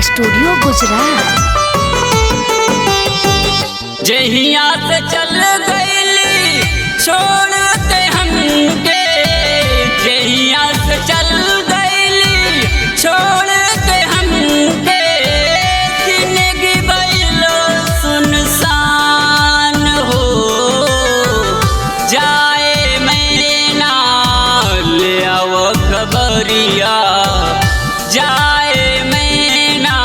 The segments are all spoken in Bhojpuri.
स्टूडियो गुजरात। जहिया से चल गईली छोड़ के हमके, जहिया से चल गईली छोड़ के हमके, जिंदगी भइलो सुनसान हो जाए। मैना ले आओ खबरिया जाए, मैना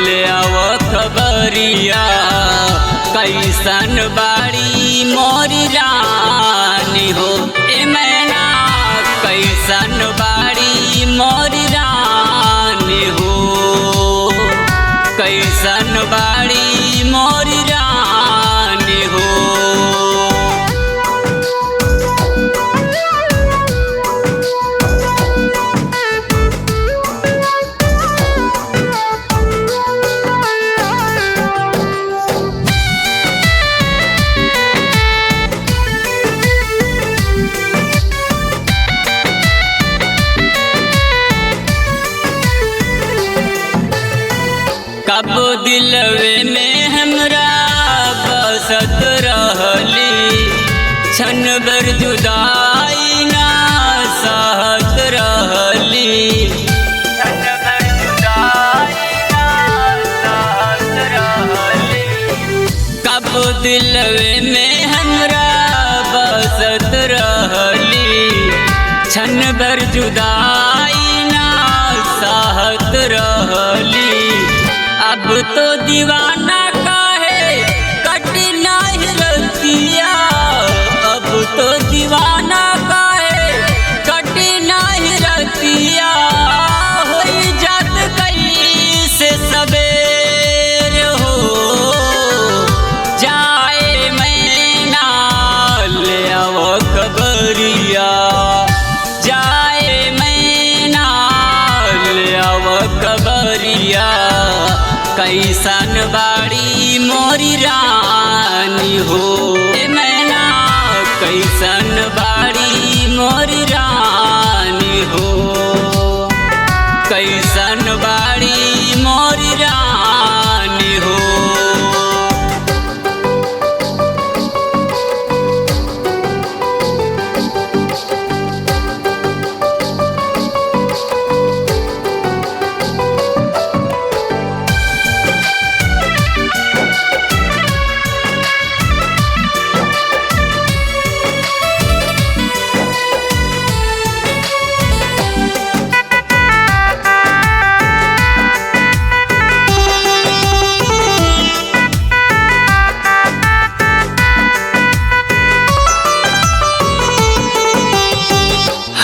ले आओ खबरिया, कैसन बाड़ी मोरी रानी हो। ए मैना कैसन बाड़ी मोरी रानी हो, कैसन बाड़ी मोरी रानी हो। कब दिलवे में हमरा बसत रहली, क्षण भर जुदाई ना सहत रहली, क्षण भर जुदाई ना सहत रहली। कब दिलवे में हमरा बसत रहली, क्षण भर जुदाई ना सहत रहली। अब तो दीवाना काहे कटी नहीं रतिया, अब तो दीवाना काहे कटी नहीं रतिया, होई जात कैसे सबेर हो जाए। मैना ले आओ खबरिया जाए, मैना ले आओ खबरिया, कैसन बाड़ी मोरी रानी हो। ए मैना कैसन बाड़ी मोरी रानी हो, कैसन बाड़ी मोरी रानी हो।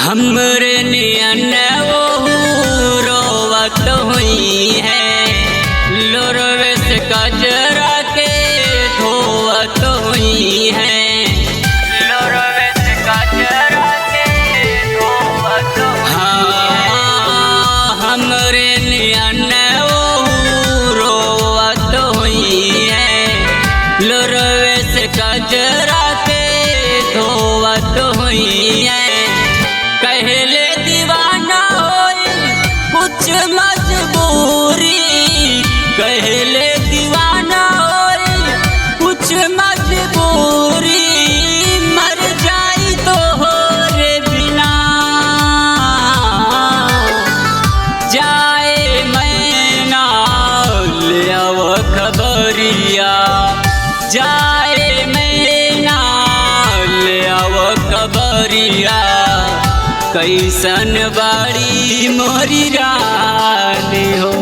हमरे नियन वो रोवत हुई है, लोरवे से कजरा के धोवत हुई है, लोरवे से कजरा के धोवत हुई है। हाँ, हमरे नियन वो रोवत हुई है, लोरवे से कजरा के धोवत हुई है। कहले दीवाना होई कुछ मजबूरी, कहले दीवाना होई कुछ मजबूरी, मर जाई तो हो रे बिना जाए। मैना ले आओ खबरिया जाए, मैना ले आओ खबरिया, कैसन बाड़ी मोरी रानी हो।